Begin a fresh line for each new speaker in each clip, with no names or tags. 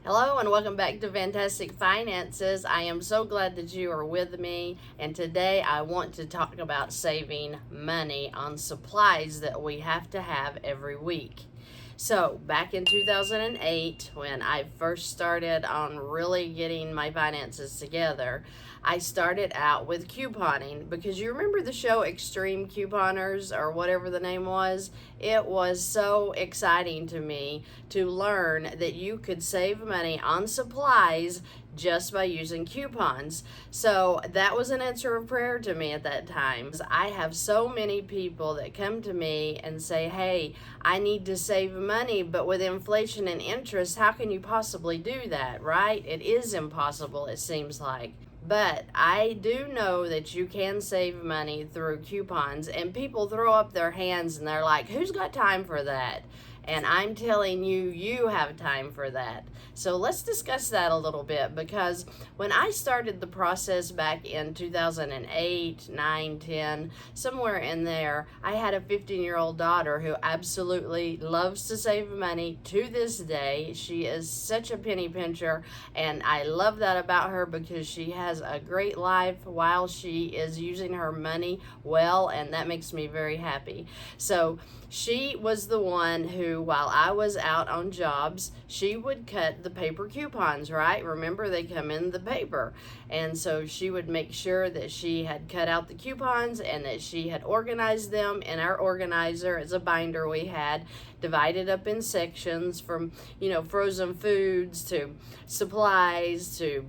Hello and welcome back to Fantastic Finances. I am so glad that you are with me, and today I want to talk about saving money on supplies that we have to have every week. So back in 2008, when I first started on really getting my finances together, I started out with couponing, because you remember the show Extreme Couponers, or whatever the name was? It was so exciting to me to learn that you could save money on supplies just by using coupons. So that was an answer of prayer to me at that time. I have so many people that come to me and say, hey, I need to save money, but with inflation and interest, how can you possibly do that, right? It is impossible, it seems like. But I do know that you can save money through coupons, and people throw up their hands and they're like, who's got time for that? And I'm telling you, you have time for that. So let's discuss that a little bit, because when I started the process back in 2008, 9, 10, somewhere in there, I had a 15-year-old daughter who absolutely loves to save money to this day. She is such a penny pincher, and I love that about her, because she has a great life while she is using her money well, and that makes me very happy. So she was the one who, while I was out on jobs, she would cut the paper coupons, right? Remember, they come in the paper. And so she would make sure that she had cut out the coupons and that she had organized them in our organizer. It's a binder we had, divided up in sections, from, frozen foods to supplies to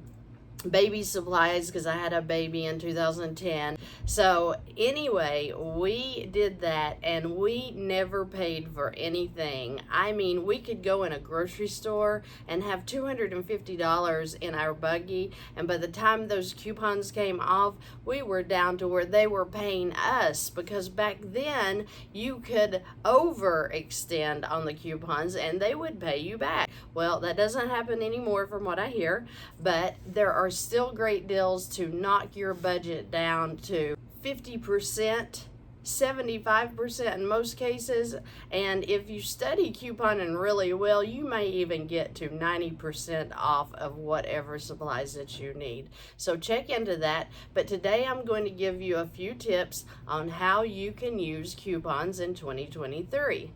baby supplies, because I had a baby in 2010. So anyway, we did that, and we never paid for anything. I mean, we could go in a grocery store and have $250 in our buggy, and by the time those coupons came off, we were down to where they were paying us, because back then you could overextend on the coupons and they would pay you back. Well, that doesn't happen anymore from what I hear, but there are still great deals to knock your budget down to 50%, 75% in most cases, and if you study couponing really well, you may even get to 90% off of whatever supplies that you need. So check into that. But today I'm going to give you a few tips on how you can use coupons in 2023.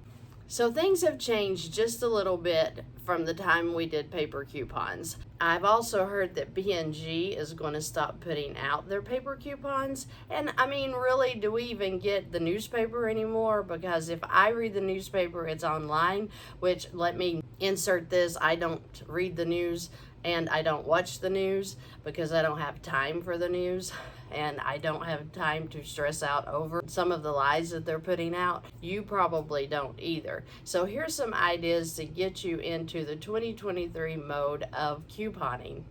So things have changed just a little bit from the time we did paper coupons. I've also heard that P&G is going to stop putting out their paper coupons. And I mean, really, do we even get the newspaper anymore? Because if I read the newspaper, it's online, which, let me insert this, I don't read the news and I don't watch the news because I don't have time for the news. And I don't have time to stress out over some of the lies that they're putting out. You probably don't either. So here's some ideas to get you into the 2023 mode of couponing.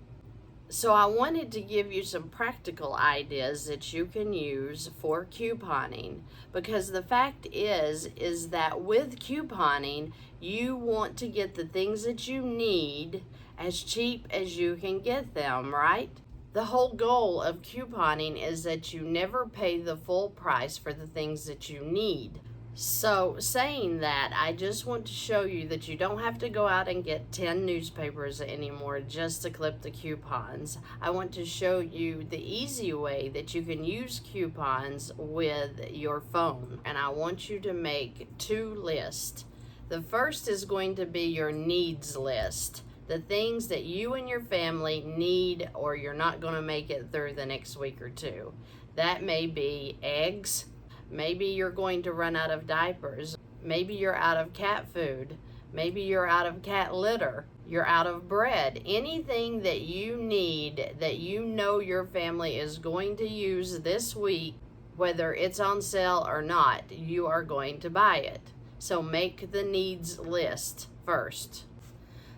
So I wanted to give you some practical ideas that you can use for couponing, because the fact is that with couponing, you want to get the things that you need as cheap as you can get them, right? The whole goal of couponing is that you never pay the full price for the things that you need. So saying that, I just want to show you that you don't have to go out and get 10 newspapers anymore just to clip the coupons. I want to show you the easy way that you can use coupons with your phone. And I want you to make 2 lists. The first is going to be your needs list. The things that you and your family need, or you're not going to make it through the next week or 2. That may be eggs. Maybe you're going to run out of diapers. Maybe you're out of cat food. Maybe you're out of cat litter. You're out of bread. Anything that you need that you know your family is going to use this week, whether it's on sale or not, you are going to buy it. So make the needs list first.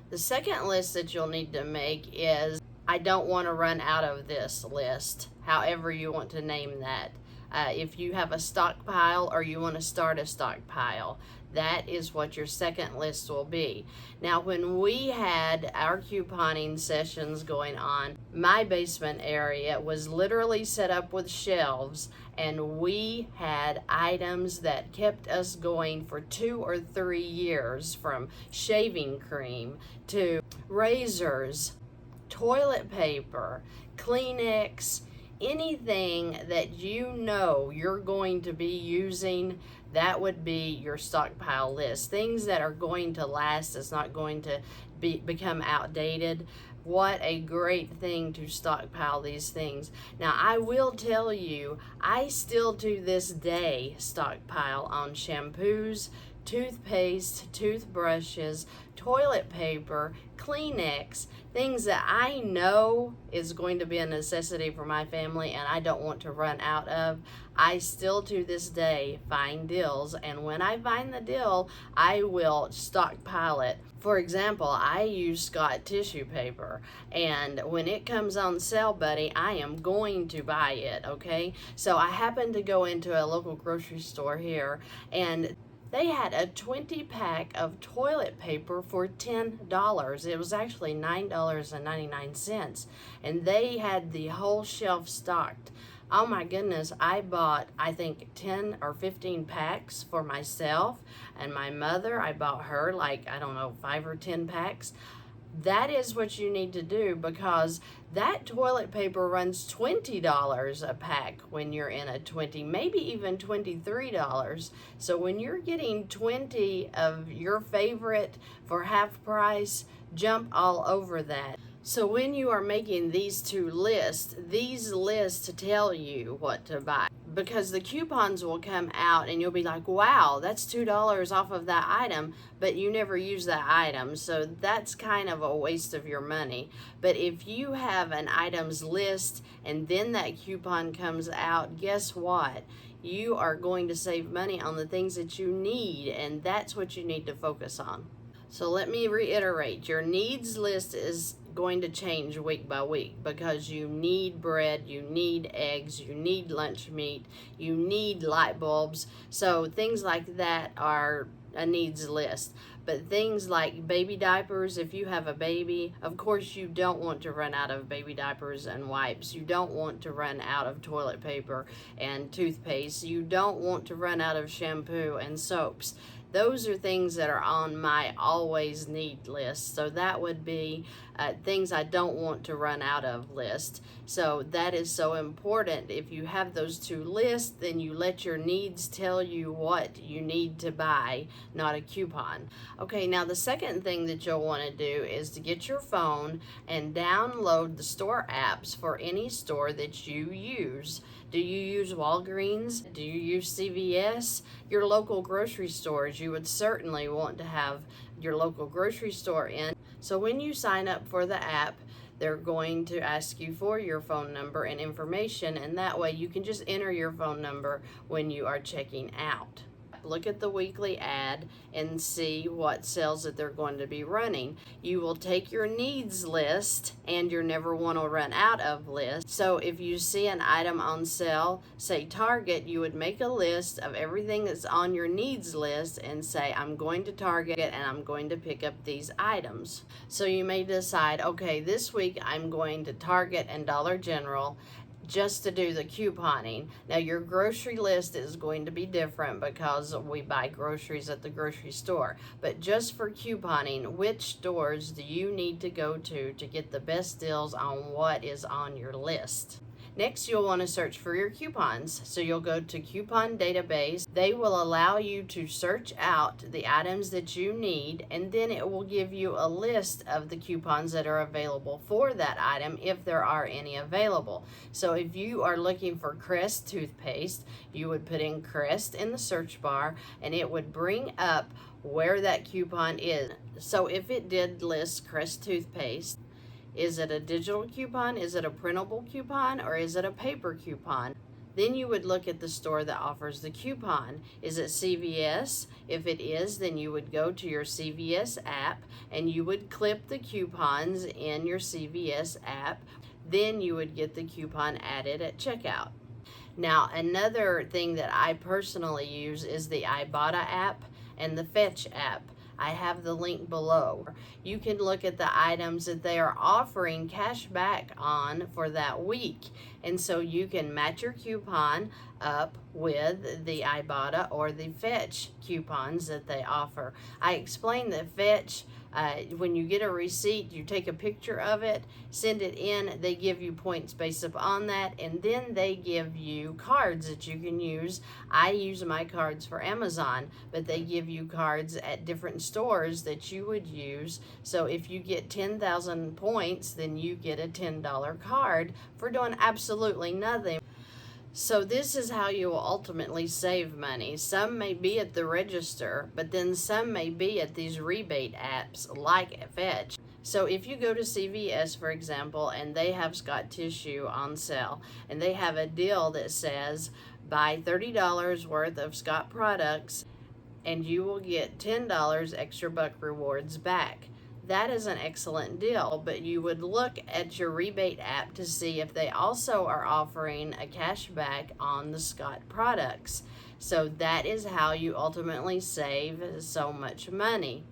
The second list that you'll need to make is, I don't want to run out of this list, however you want to name that. If you have a stockpile or you want to start a stockpile, That is what your second list will be. Now, when we had our couponing sessions going on, my basement area was literally set up with shelves, and we had items that kept us going for 2 or 3 years, from shaving cream to razors, toilet paper, Kleenex, anything that you know you're going to be using. That would be your stockpile list. Things that are going to last, it's not going to become outdated. What a great thing to stockpile these things. Now, I will tell you, I still to this day stockpile on shampoos, toothpaste, toothbrushes, toilet paper, Kleenex, things that I know is going to be a necessity for my family and I don't want to run out of. I still to this day find deals, and when I find the deal, I will stockpile it. For example, I use Scott tissue paper, and when it comes on sale, buddy, I am going to buy it, okay? So I happened to go into a local grocery store here, and they had a 20-pack of toilet paper for $10. It was actually $9.99, and they had the whole shelf stocked. Oh my goodness, I bought, I think, 10 or 15 packs for myself, and my mother, I bought her like, I don't know, 5 or 10 packs. That is what you need to do, because that toilet paper runs $20 a pack when you're in a 20, maybe even $23. So when you're getting 20 of your favorite for half price, jump all over that. So when you are making these these lists tell you what to buy, because the coupons will come out and you'll be like, wow, that's $2 off of that item, but you never use that item. So that's kind of a waste of your money. But if you have an items list and then that coupon comes out, guess what? You are going to save money on the things that you need, and that's what you need to focus on. So let me reiterate, your needs list is going to change week by week, because you need bread, you need eggs, you need lunch meat, you need light bulbs. So things like that are a needs list. But things like baby diapers, if you have a baby, of course you don't want to run out of baby diapers and wipes. You don't want to run out of toilet paper and toothpaste. You don't want to run out of shampoo and soaps. Those are things that are on my always need list. So that would be things I don't want to run out of list. So that is so important. If you have those two lists, then you let your needs tell you what you need to buy, not a coupon. Okay, now the second thing that you'll want to do is to get your phone and download the store apps for any store that you use. Do you use Walgreens? Do you use CVS? Your local grocery stores, you would certainly want to have your local grocery store in. So when you sign up for the app, they're going to ask you for your phone number and information, and that way you can just enter your phone number when you are checking out. Look at the weekly ad and see what sales that they're going to be running. You will take your needs list and your never want to run out of list. So if you see an item on sale, say Target, you would make a list of everything that's on your needs list and say, I'm going to Target and I'm going to pick up these items. So you may decide, okay, this week I'm going to Target and Dollar General just to do the couponing. Now your grocery list is going to be different because we buy groceries at the grocery store. But just for couponing, which stores do you need to go to get the best deals on what is on your list? Next, you'll want to search for your coupons. So you'll go to Coupon Database. They will allow you to search out the items that you need, and then it will give you a list of the coupons that are available for that item, if there are any available. So if you are looking for Crest toothpaste, you would put in Crest in the search bar, and it would bring up where that coupon is. So if it did list Crest toothpaste, is it a digital coupon? Is it a printable coupon? Or is it a paper coupon? Then you would look at the store that offers the coupon. Is it CVS? If it is, then you would go to your CVS app and you would clip the coupons in your CVS app. Then you would get the coupon added at checkout. Now, another thing that I personally use is the Ibotta app. and the Fetch app. I have the link below. You can look at the items that they are offering cash back on for that week. And so you can match your coupon up with the Ibotta or the Fetch coupons that they offer. I explained that Fetch, when you get a receipt, you take a picture of it, send it in, they give you points based upon that, and then they give you cards that you can use. I use my cards for Amazon, but they give you cards at different stores that you would use. So if you get 10,000 points, then you get a $10 card for doing absolutely nothing. So this is how you will ultimately save money. Some may be at the register, but then some may be at these rebate apps like Fetch. So if you go to CVS, for example, and they have Scott tissue on sale, and they have a deal that says buy $30 worth of Scott products, and you will get $10 extra buck rewards back. That is an excellent deal, but you would look at your rebate app to see if they also are offering a cash back on the Scott products. So that is how you ultimately save so much money.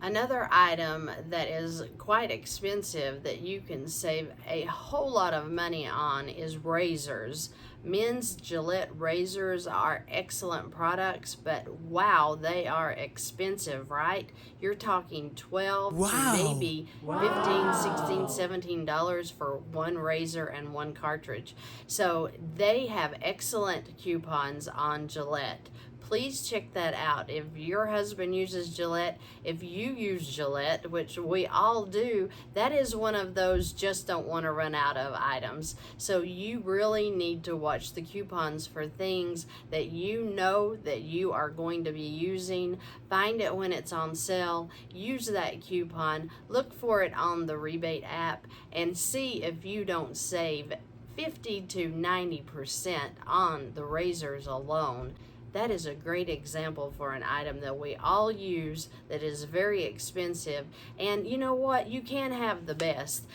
Another item that is quite expensive that you can save a whole lot of money on is razors. Men's Gillette razors are excellent products, but wow, they are expensive, right? You're talking $12 to maybe $15, $16, $17 for one razor and one cartridge. So they have excellent coupons on Gillette. Please check that out. If your husband uses Gillette, if you use Gillette, which we all do, that is one of those just don't want to run out of items. So you really need to watch the coupons for things that you know that you are going to be using. Find it when it's on sale. Use that coupon. Look for it on the rebate app and see if you don't save 50 to 90% on the razors alone. That is a great example for an item that we all use that is very expensive. And you know what? You can have the best.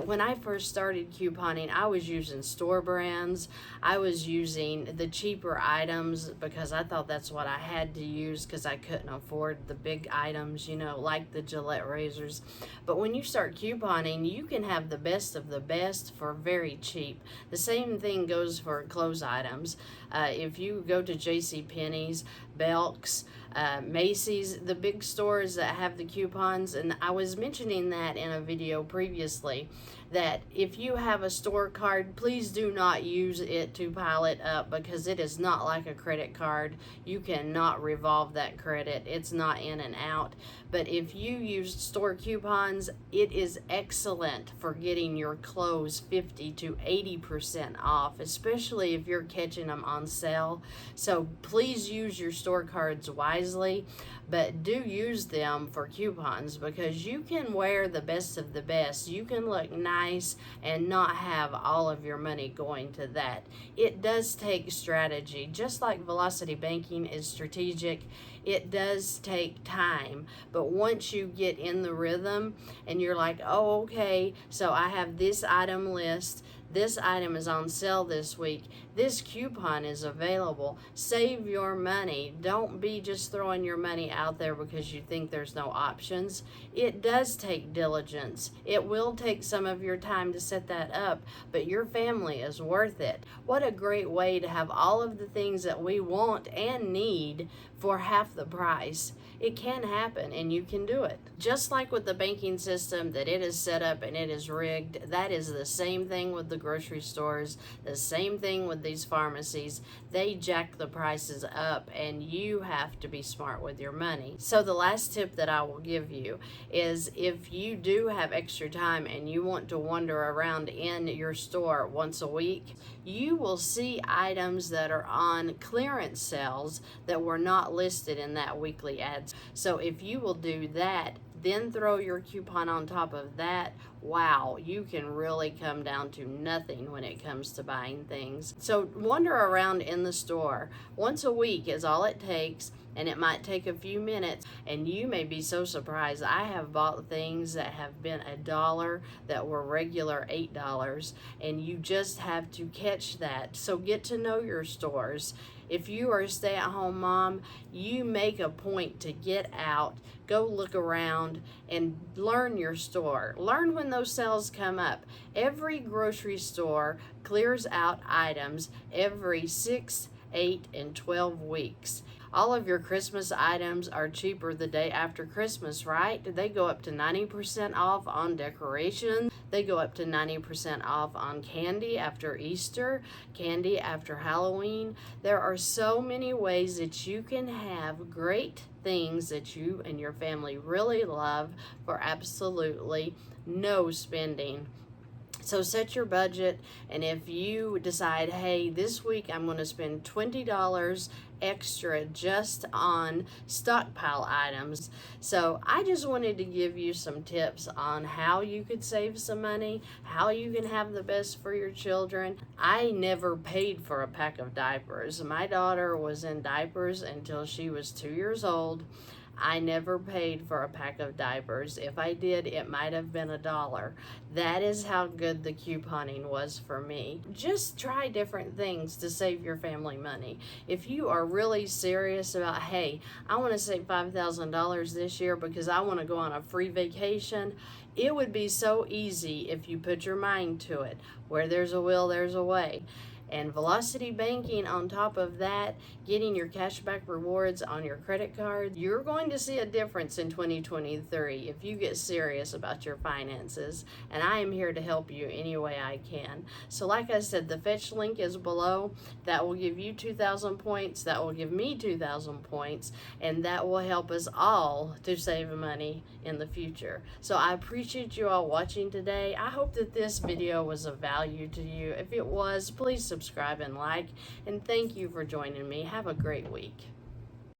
When I first started couponing, I was using store brands. I was using the cheaper items because I thought that's what I had to use because I couldn't afford the big items, you know, like the Gillette razors. But when you start couponing, you can have the best of the best for very cheap. The same thing goes for clothes items. If you go to JCPenney's, Belk's, Macy's, the big stores that have the coupons, and I was mentioning that in a video previously, that if you have a store card, please do not use it to pile it up because it is not like a credit card. You cannot revolve that credit. It's not in and out. But if you use store coupons, it is excellent for getting your clothes 50 to 80% off, especially if you're catching them on sale. So please use your store cards wisely, but do use them for coupons because you can wear the best of the best. You can look nice and not have all of your money going to that. It does take strategy. Just like velocity banking is strategic, it does take time. But once you get in the rhythm and you're like, oh, okay, so I have this item list, this item is on sale this week, this coupon is available, save your money. Don't be just throwing your money out there because you think there's no options. It does take diligence. It will take some of your time to set that up, but your family is worth it. What a great way to have all of the things that we want and need for half the price. It can happen and you can do it. Just like with the banking system that it is set up and it is rigged, that is the same thing with the grocery stores, the same thing with these pharmacies. They jack the prices up and you have to be smart with your money. So the last tip that I will give you is if you do have extra time and you want to wander around in your store once a week, you will see items that are on clearance sales that were not listed in that weekly ads. So if you will do that, then throw your coupon on top of that, wow, you can really come down to nothing when it comes to buying things. So wander around in the store. Once a week is all it takes, and it might take a few minutes, and you may be so surprised. I have bought things that have been $1 that were regular $8, and you just have to catch that. So get to know your stores. If you are a stay-at-home mom, you make a point to get out, go look around, and learn your store. Learn when those sales come up. Every grocery store clears out items every 6, 8, and 12 weeks. All of your Christmas items are cheaper the day after Christmas, right? They go up to 90% off on decorations. They go up to 90% off on candy after Easter, candy after Halloween. There are so many ways that you can have great things that you and your family really love for absolutely no spending. So set your budget, and if you decide, hey, this week I'm going to spend $20 extra just on stockpile items. So I just wanted to give you some tips on how you could save some money, how you can have the best for your children. I never paid for a pack of diapers. My daughter was in diapers until she was 2 years old. I never paid for a pack of diapers. If I did, it might have been $1. That is how good the couponing was for me. Just try different things to save your family money. If you are really serious about, hey, I want to save $5,000 this year because I want to go on a free vacation, it would be so easy if you put your mind to it. Where there's a will, there's a way. And velocity banking on top of that, getting your cashback rewards on your credit card, you're going to see a difference in 2023 if you get serious about your finances. And I am here to help you any way I can. So like I said, the fetch link is below. That will give you 2,000 points. That will give me 2,000 points. And that will help us all to save money in the future. So I appreciate you all watching today. I hope that this video was of value to you. If it was, please subscribe and like, and thank you for joining me. Have a great week.